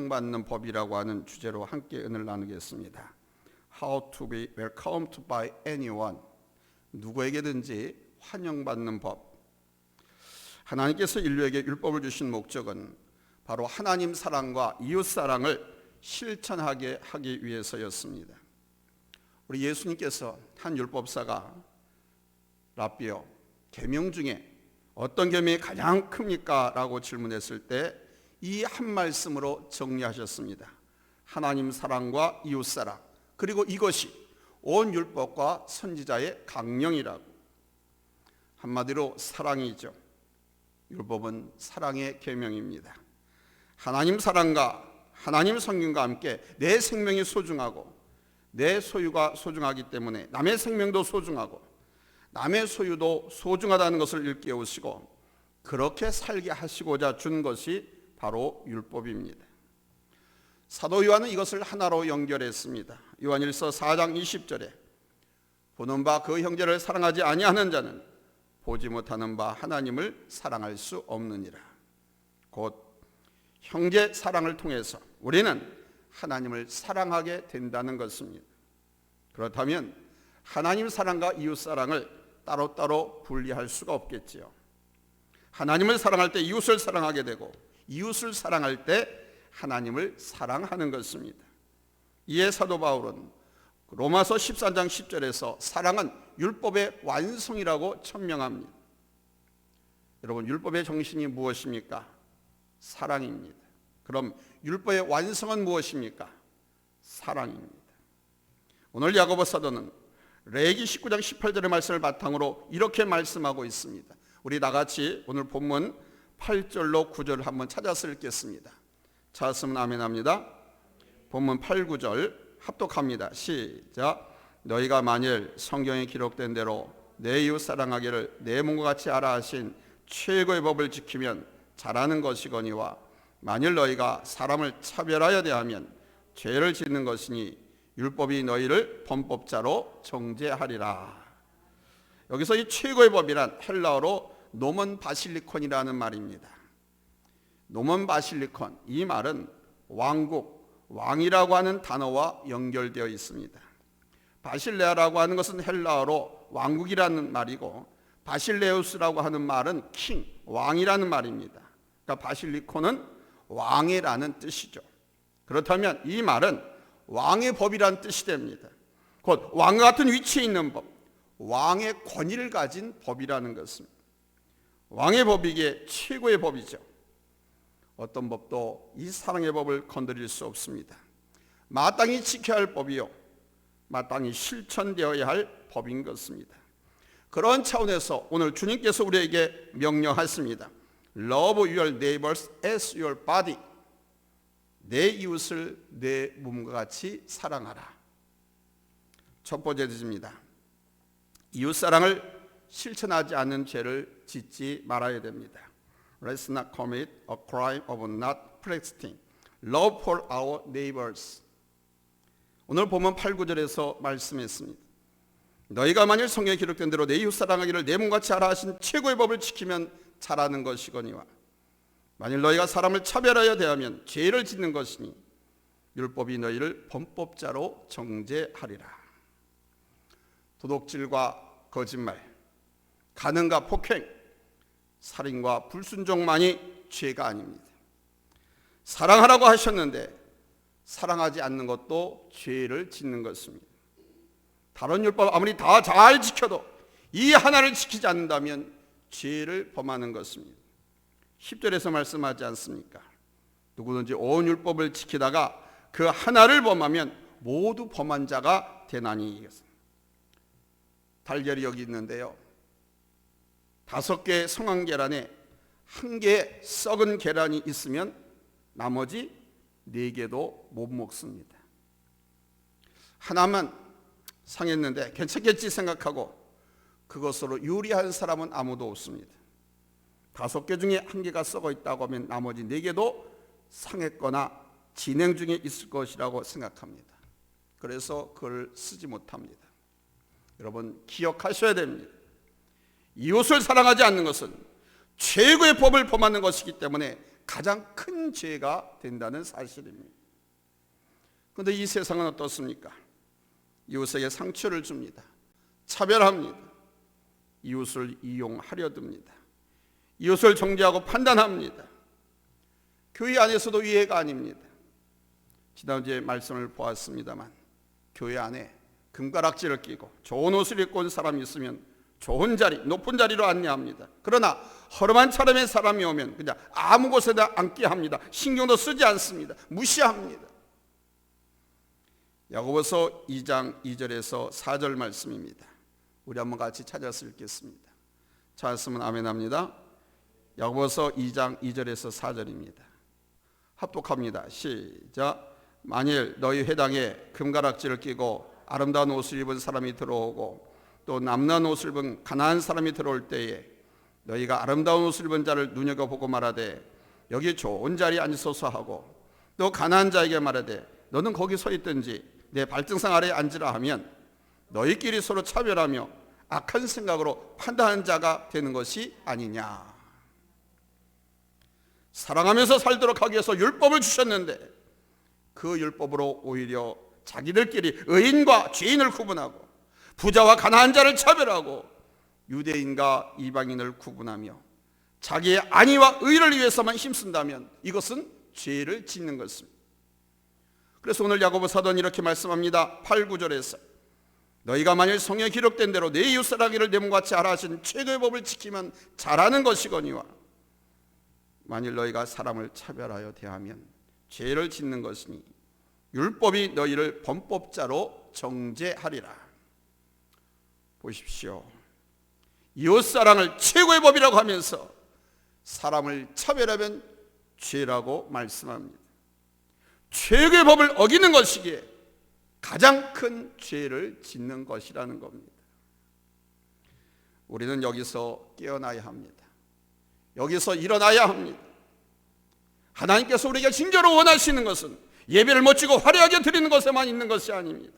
환영받는 법이라고 하는 주제로 함께 은혜를 나누겠습니다. How to be welcomed by anyone. 누구에게든지 환영받는 법. 하나님께서 인류에게 율법을 주신 목적은 바로 하나님 사랑과 이웃 사랑을 실천하게 하기 위해서였습니다. 우리 예수님께서 한 율법사가 라비어, 계명 중에 어떤 계명이 가장 큽니까? 라고 질문했을 때 이 한 말씀으로 정리하셨습니다. 하나님 사랑과 이웃 사랑, 그리고 이것이 온 율법과 선지자의 강령이라고. 한마디로 사랑이죠. 율법은 사랑의 계명입니다. 하나님 사랑과 하나님 성경과 함께 내 생명이 소중하고 내 소유가 소중하기 때문에 남의 생명도 소중하고 남의 소유도 소중하다는 것을 일깨우시고 그렇게 살게 하시고자 준 것이 바로 율법입니다. 사도 요한은 이것을 하나로 연결했습니다. 요한일서 4장 20절에 보는 바 그 형제를 사랑하지 아니하는 자는 보지 못하는 바 하나님을 사랑할 수 없느니라. 곧 형제 사랑을 통해서 우리는 하나님을 사랑하게 된다는 것입니다. 그렇다면 하나님 사랑과 이웃 사랑을 따로따로 분리할 수가 없겠지요. 하나님을 사랑할 때 이웃을 사랑하게 되고 이웃을 사랑할 때 하나님을 사랑하는 것입니다. 이에 사도 바울은 로마서 14장 10절에서 사랑은 율법의 완성이라고 천명합니다. 여러분, 율법의 정신이 무엇입니까? 사랑입니다. 그럼 율법의 완성은 무엇입니까? 사랑입니다. 오늘 야고보 사도는 레위기 19장 18절의 말씀을 바탕으로 이렇게 말씀하고 있습니다. 우리 다같이 오늘 본문 8절로 9절을 한번 찾아서 읽겠습니다. 찾았으면 아멘 합니다. 본문 8, 9절 합독합니다. 시작. 너희가 만일 성경에 기록된 대로 내 이웃 사랑하기를 내 몸과 같이 하라 하신 최고의 법을 지키면 잘하는 것이거니와 만일 너희가 사람을 차별하여 대하면 죄를 짓는 것이니 율법이 너희를 범법자로 정죄하리라. 여기서 이 최고의 법이란 헬라어로 노먼 바실리콘이라는 말입니다. 노먼 바실리콘, 이 말은 왕국, 왕이라고 하는 단어와 연결되어 있습니다. 바실레아라고 하는 것은 헬라어로 왕국이라는 말이고 바실레우스라고 하는 말은 킹, 왕이라는 말입니다. 그러니까 바실리콘은 왕이라는 뜻이죠. 그렇다면 이 말은 왕의 법이라는 뜻이 됩니다. 곧 왕과 같은 위치에 있는 법, 왕의 권위를 가진 법이라는 것입니다. 왕의 법이기에 최고의 법이죠. 어떤 법도 이 사랑의 법을 건드릴 수 없습니다. 마땅히 지켜야 할 법이요, 마땅히 실천되어야 할 법인 것입니다. 그런 차원에서 오늘 주님께서 우리에게 명령하십니다. Love your neighbors as your body. 내 이웃을 내 몸과 같이 사랑하라. 첫 번째 뜻입니다. 이웃 사랑을 실천하지 않는 죄를 짓지 말아야 됩니다. Let's not commit a crime of not practicing love for our neighbors. 오늘 본문 8, 9절에서 말씀했습니다. 너희가 만일 성경에 기록된 대로 내 이웃 사랑하기를 내 몸같이 하라 하신 최고의 법을 지키면 잘하는 것이거니와 만일 너희가 사람을 차별하여 대하면 죄를 짓는 것이니 율법이 너희를 범법자로 정죄하리라. 도둑질과 거짓말, 간음과 폭행, 살인과 불순종만이 죄가 아닙니다. 사랑하라고 하셨는데 사랑하지 않는 것도 죄를 짓는 것입니다. 다른 율법 아무리 다 잘 지켜도 이 하나를 지키지 않는다면 죄를 범하는 것입니다. 10절에서 말씀하지 않습니까? 누구든지 온 율법을 지키다가 그 하나를 범하면 모두 범한 자가 되나니. 달걀이 여기 있는데요, 5개의 성한 계란에 1개의 썩은 계란이 있으면 나머지 4개도 못 먹습니다. 하나만 상했는데 괜찮겠지 생각하고 그것으로 요리한 사람은 아무도 없습니다. 5개 중에 1개가 썩어 있다고 하면 나머지 4개도 상했거나 진행 중에 있을 것이라고 생각합니다. 그래서 그걸 쓰지 못합니다. 여러분, 기억하셔야 됩니다. 이웃을 사랑하지 않는 것은 최고의 법을 범하는 것이기 때문에 가장 큰 죄가 된다는 사실입니다. 그런데 이 세상은 어떻습니까? 이웃에게 상처를 줍니다. 차별합니다. 이웃을 이용하려 듭니다. 이웃을 정죄하고 판단합니다. 교회 안에서도 이해가 아닙니다. 지난주에 말씀을 보았습니다만 교회 안에 금가락지를 끼고 좋은 옷을 입고 온 사람이 있으면 좋은 자리, 높은 자리로 안내합니다. 그러나 허름한 차림의 사람이 오면 그냥 아무 곳에나 앉게 합니다. 신경도 쓰지 않습니다. 무시합니다. 야고보서 2장 2절에서 4절 말씀입니다. 우리 한번 같이 찾아서 읽겠습니다. 찾았으면 아멘합니다. 야고보서 2장 2절에서 4절입니다. 합독합니다. 시작. 만일 너희 회당에 금가락지를 끼고 아름다운 옷을 입은 사람이 들어오고 또 남는 옷을 입은 가난한 사람이 들어올 때에 너희가 아름다운 옷을 입은 자를 눈여겨보고 말하되 여기 좋은 자리에 앉으소서 하고 또 가난한 자에게 말하되 너는 거기 서 있든지 내 발등상 아래에 앉으라 하면 너희끼리 서로 차별하며 악한 생각으로 판단하는 자가 되는 것이 아니냐. 사랑하면서 살도록 하기 위해서 율법을 주셨는데 그 율법으로 오히려 자기들끼리 의인과 죄인을 구분하고 부자와 가난한 자를 차별하고 유대인과 이방인을 구분하며 자기의 안위와 의를 위해서만 힘쓴다면 이것은 죄를 짓는 것입니다. 그래서 오늘 야고보 사도는 이렇게 말씀합니다. 8, 9절에서 너희가 만일 성경에 기록된 대로 내 이웃 사랑하기를 내 몸같이 하라 하신 최고의 법을 지키면 잘하는 것이거니와 만일 너희가 사람을 차별하여 대하면 죄를 짓는 것이니 율법이 너희를 범법자로 정죄하리라. 보십시오. 이웃사랑을 최고의 법이라고 하면서 사람을 차별하면 죄라고 말씀합니다. 최고의 법을 어기는 것이기에 가장 큰 죄를 짓는 것이라는 겁니다. 우리는 여기서 깨어나야 합니다. 여기서 일어나야 합니다. 하나님께서 우리에게 진짜로 원하시는 것은 예배를 멋지고 화려하게 드리는 것에만 있는 것이 아닙니다.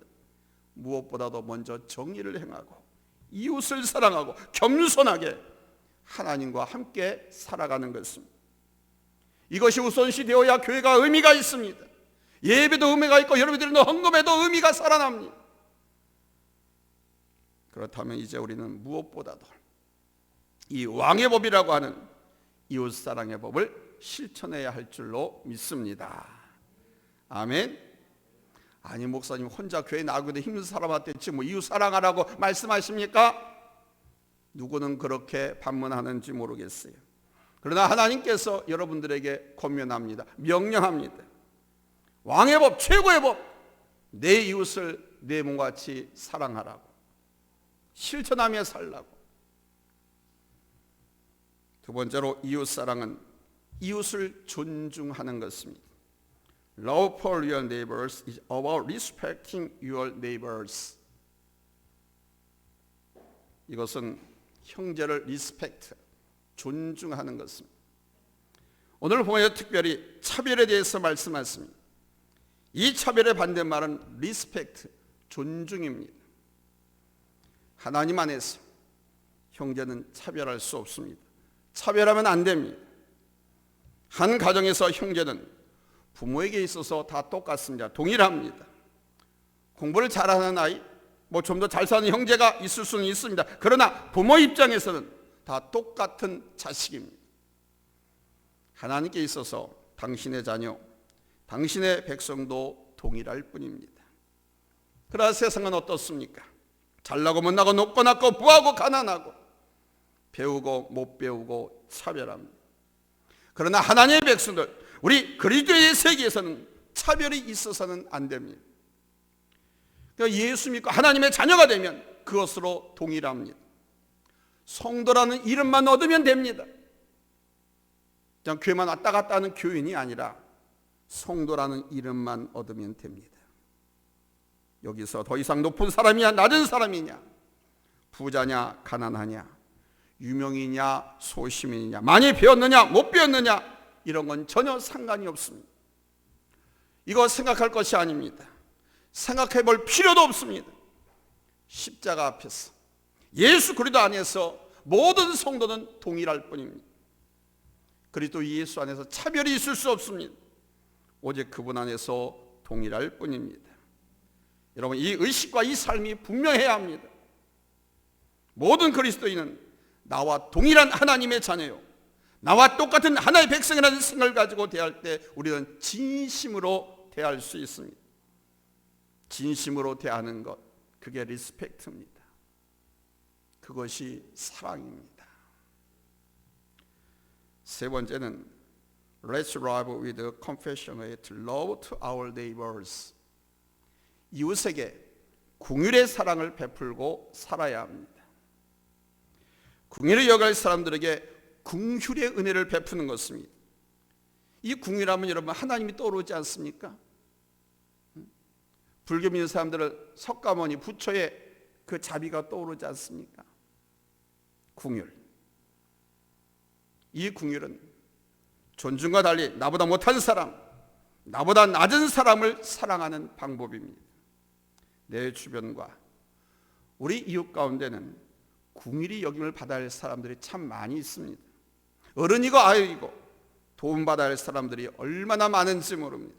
무엇보다도 먼저 정의를 행하고 이웃을 사랑하고 겸손하게 하나님과 함께 살아가는 것입니다. 이것이 우선시 되어야 교회가 의미가 있습니다. 예배도 의미가 있고 여러분들이 헌금에도 의미가 살아납니다. 그렇다면 이제 우리는 무엇보다도 이 왕의 법이라고 하는 이웃사랑의 법을 실천해야 할 줄로 믿습니다. 아멘. 아니 목사님 혼자 교회 나가기도 힘든 사람한테 지금 이웃 사랑하라고 말씀하십니까? 누구는 그렇게 반문하는지 모르겠어요. 그러나 하나님께서 여러분들에게 권면합니다. 명령합니다. 왕의 법, 최고의 법, 내 이웃을 내 몸같이 사랑하라고, 실천하며 살라고. 두 번째로 이웃사랑은 이웃을 존중하는 것입니다. Love for your neighbors is about respecting your neighbors. 이것은 형제를 리스펙트, 존중하는 것입니다. 오늘 보면 특별히 차별에 대해서 말씀하십니다. 이 차별의 반대말은 리스펙트, 존중입니다. 하나님 안에서 형제는 차별할 수 없습니다. 차별하면 안 됩니다. 한 가정에서 형제는 부모에게 있어서 다 똑같습니다. 동일합니다. 공부를 잘하는 아이, 좀 더 잘 사는 형제가 있을 수는 있습니다. 그러나 부모 입장에서는 다 똑같은 자식입니다. 하나님께 있어서 당신의 자녀, 당신의 백성도 동일할 뿐입니다. 그러나 세상은 어떻습니까? 잘나고 못나고 높고 낮고 부하고 가난하고 배우고 못 배우고 차별합니다. 그러나 하나님의 백성들, 우리 그리스도의 세계에서는 차별이 있어서는 안 됩니다. 그러니까 예수 믿고 하나님의 자녀가 되면 그것으로 동일합니다. 성도라는 이름만 얻으면 됩니다. 그냥 교회만 왔다 갔다 하는 교인이 아니라 성도라는 이름만 얻으면 됩니다. 여기서 더 이상 높은 사람이냐 낮은 사람이냐, 부자냐 가난하냐, 유명이냐 소시민이냐, 많이 배웠느냐 못 배웠느냐, 이런 건 전혀 상관이 없습니다. 이거 생각할 것이 아닙니다. 생각해 볼 필요도 없습니다. 십자가 앞에서 예수 그리스도 안에서 모든 성도는 동일할 뿐입니다. 그리스도 예수 안에서 차별이 있을 수 없습니다. 오직 그분 안에서 동일할 뿐입니다. 여러분, 이 의식과 이 삶이 분명해야 합니다. 모든 그리스도인은 나와 동일한 하나님의 자녀요, 나와 똑같은 하나의 백성이라는 생각을 가지고 대할 때 우리는 진심으로 대할 수 있습니다. 진심으로 대하는 것, 그게 리스펙트입니다. 그것이 사랑입니다. 세 번째는 Let's love with compassionate love to our neighbors. 이웃에게 긍휼의 사랑을 베풀고 살아야 합니다. 긍휼을 여길 사람들에게 긍휼의 은혜를 베푸는 것입니다. 이 긍휼하면 여러분 하나님이 떠오르지 않습니까? 불교 믿는 사람들은 석가모니 부처의 그 자비가 떠오르지 않습니까? 긍휼. 이 긍휼은 존중과 달리 나보다 못한 사람, 나보다 낮은 사람을 사랑하는 방법입니다. 내 주변과 우리 이웃 가운데는 긍휼히 여김을 받아야 할 사람들이 참 많이 있습니다. 어른이고 아이이고 도움받아야 할 사람들이 얼마나 많은지 모릅니다.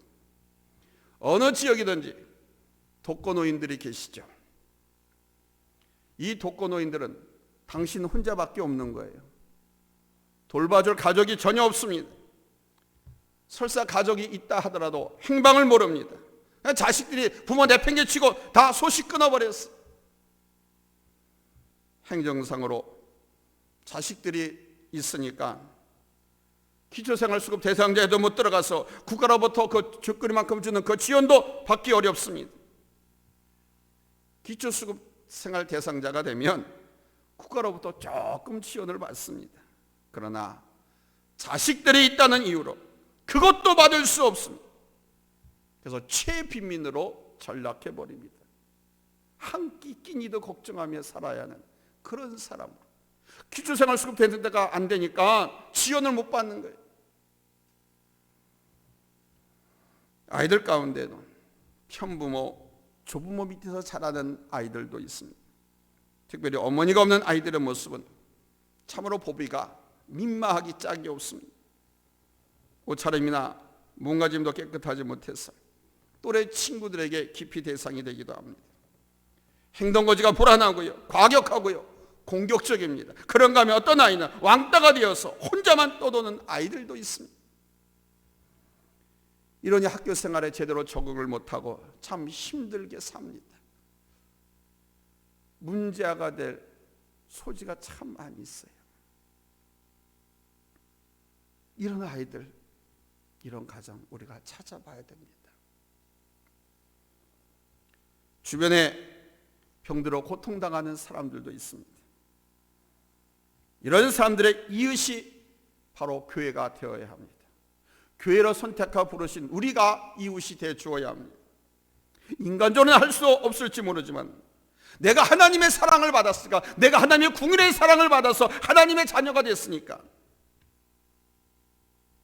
어느 지역이든지 독거노인들이 계시죠. 이 독거노인들은 당신 혼자밖에 없는 거예요. 돌봐줄 가족이 전혀 없습니다. 설사 가족이 있다 하더라도 행방을 모릅니다. 자식들이 부모 내팽개치고 다 소식 끊어버렸어요. 행정상으로 자식들이 있으니까 기초생활수급 대상자에도 못 들어가서 국가로부터 그 적거리만큼 주는 그 지원도 받기 어렵습니다. 기초수급 생활 대상자가 되면 국가로부터 조금 지원을 받습니다. 그러나 자식들이 있다는 이유로 그것도 받을 수 없습니다. 그래서 최빈민으로 전락해버립니다. 한 끼 끼니도 걱정하며 살아야 하는 그런 사람으로, 기초생활수급 되는 데가 안 되니까 지원을 못 받는 거예요. 아이들 가운데는 편부모, 조부모 밑에서 자라는 아이들도 있습니다. 특별히 어머니가 없는 아이들의 모습은 참으로 보기가 민망하기 짝이 없습니다. 옷차림이나 몸가짐도 깨끗하지 못해서 또래 친구들에게 기피 대상이 되기도 합니다. 행동거지가 불안하고요, 과격하고요, 공격적입니다. 그런가 하면 어떤 아이는 왕따가 되어서 혼자만 떠도는 아이들도 있습니다. 이러니 학교 생활에 제대로 적응을 못하고 참 힘들게 삽니다. 문제아가 될 소지가 참 많이 있어요. 이런 아이들, 이런 가정 우리가 찾아봐야 됩니다. 주변에 병들어 고통당하는 사람들도 있습니다. 이런 사람들의 이웃이 바로 교회가 되어야 합니다. 교회로 선택하고 부르신 우리가 이웃이 되어 주어야 합니다. 인간적으로는 할 수 없을지 모르지만 내가 하나님의 사랑을 받았으니까, 내가 하나님의 긍휼의 사랑을 받아서 하나님의 자녀가 됐으니까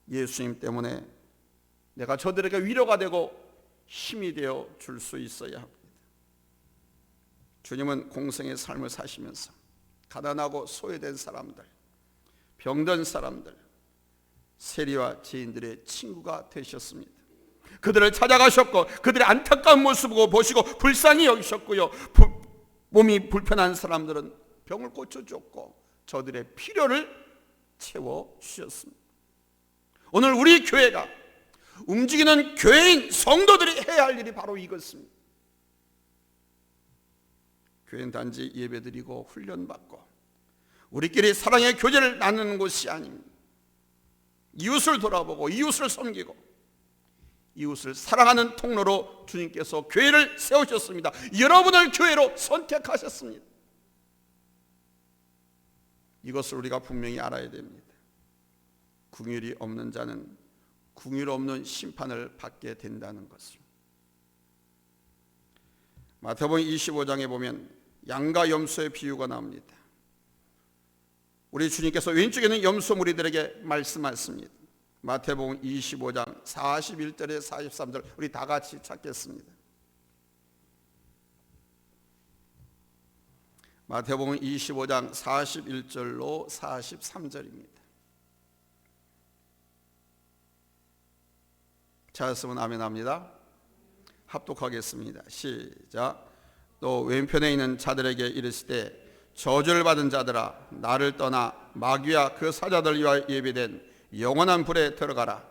예수님 때문에 내가 저들에게 위로가 되고 힘이 되어 줄 수 있어야 합니다. 주님은 공생의 삶을 사시면서 가난하고 소외된 사람들, 병든 사람들, 세리와 죄인들의 친구가 되셨습니다. 그들을 찾아가셨고 그들의 안타까운 모습을 보시고 불쌍히 여기셨고요, 몸이 불편한 사람들은 병을 고쳐줬고 저들의 필요를 채워주셨습니다. 오늘 우리 교회가 움직이는 교회인 성도들이 해야 할 일이 바로 이것입니다. 교회는 단지 예배드리고 훈련받고 우리끼리 사랑의 교제를 나누는 곳이 아닙니다. 이웃을 돌아보고 이웃을 섬기고 이웃을 사랑하는 통로로 주님께서 교회를 세우셨습니다. 여러분을 교회로 선택하셨습니다. 이것을 우리가 분명히 알아야 됩니다. 긍휼이 없는 자는 긍휼 없는 심판을 받게 된다는 것을. 마태복음 25장에 보면 양과 염소의 비유가 나옵니다. 우리 주님께서 왼쪽에 있는 염소 무리들에게 말씀하십니다. 마태복음 25장 41절에 43절 우리 다 같이 찾겠습니다. 마태복음 25장 41절로 43절입니다. 찾았으면 아멘 합니다. 합독하겠습니다. 시작. 또 왼편에 있는 자들에게 이르시되 저주를 받은 자들아 나를 떠나 마귀와 그 사자들 위하여 예비된 영원한 불에 들어가라.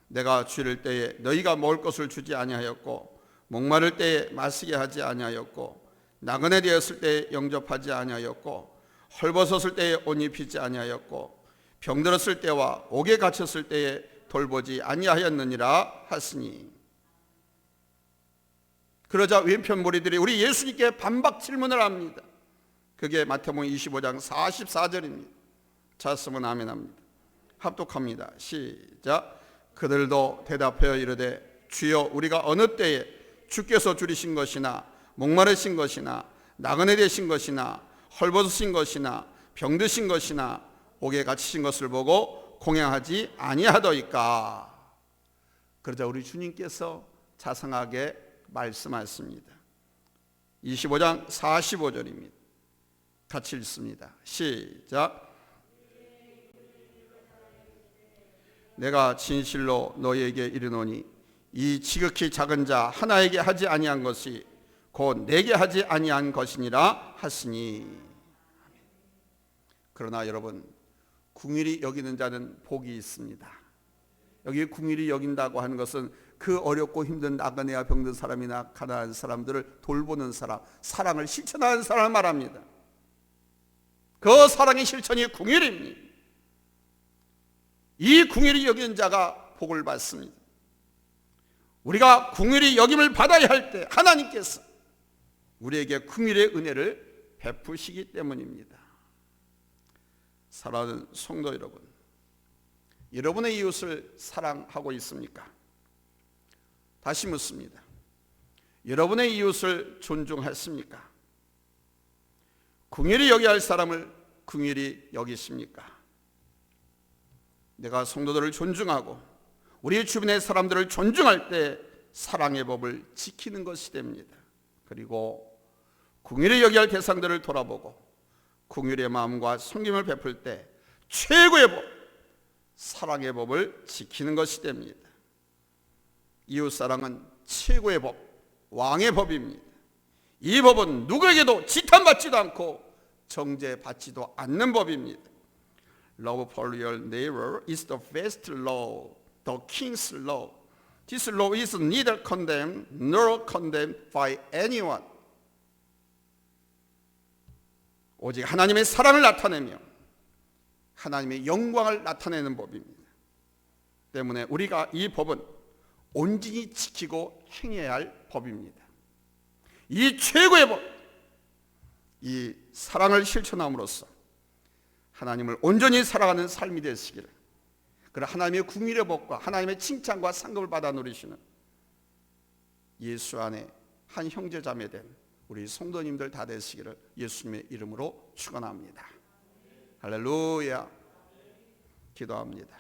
내가 주일 때에 너희가 먹을 것을 주지 아니하였고 목마를 때에 마시게 하지 아니하였고 나그네 되었을 때에 영접하지 아니하였고 헐벗었을 때에 옷 입히지 아니하였고 병들었을 때와 옥에 갇혔을 때에 돌보지 아니하였느니라 하시니. 그러자 왼편 무리들이 우리 예수님께 반박 질문을 합니다. 그게 마태복음 25장 44절입니다. 찾았으면 아멘 합니다. 합독합니다. 시작. 그들도 대답하여 이르되 주여 우리가 어느 때에 주께서 줄이신 것이나 목마르신 것이나 나그네 되신 것이나 헐벗으신 것이나 병드신 것이나 옥에 갇히신 것을 보고 공양하지 아니하더이까. 그러자 우리 주님께서 자상하게 말씀하십니다. 25장 45절입니다. 같이 읽습니다. 시작. 내가 진실로 너희에게 이르노니 이 지극히 작은 자 하나에게 하지 아니한 것이 곧 내게 하지 아니한 것이니라 하시니. 그러나 여러분, 긍휼히 여기는 자는 복이 있습니다. 여기 긍휼히 여긴다고 하는 것은 그 어렵고 힘든 나그네와 병든 사람이나 가난한 사람들을 돌보는 사람, 사랑을 실천하는 사람을 말합니다. 그 사랑의 실천이 긍휼입니다. 이 긍휼히 여기는 자가 복을 받습니다. 우리가 긍휼히 여김을 받아야 할 때 하나님께서 우리에게 긍휼의 은혜를 베푸시기 때문입니다. 사랑하는 성도 여러분, 여러분의 이웃을 사랑하고 있습니까? 다시 묻습니다. 여러분의 이웃을 존중하십니까? 긍휼히 여겨야 할 사람을 긍휼히 여기십니까? 내가 성도들을 존중하고 우리 주변의 사람들을 존중할 때 사랑의 법을 지키는 것이 됩니다. 그리고 긍휼히 여겨야 할 대상들을 돌아보고 긍휼의 마음과 섬김을 베풀 때 최고의 법, 사랑의 법을 지키는 것이 됩니다. 이웃사랑은 최고의 법, 왕의 법입니다. 이 법은 누구에게도 지탄받지도 않고 정죄받지도 않는 법입니다. Love for your neighbor is the best law, the king's law. This law is neither condemned nor condemned by anyone. 오직 하나님의 사랑을 나타내며 하나님의 영광을 나타내는 법입니다. 때문에 우리가 이 법은 온전히 지키고 행해야 할 법입니다. 이 최고의 법, 이 사랑을 실천함으로써 하나님을 온전히 사랑하는 삶이 되시기를, 그리고 하나님의 긍휼의 복과 하나님의 칭찬과 상급을 받아 누리시는 예수 안에 한 형제자매 된 우리 성도님들 다 되시기를 예수님의 이름으로 축원합니다. 할렐루야. 기도합니다.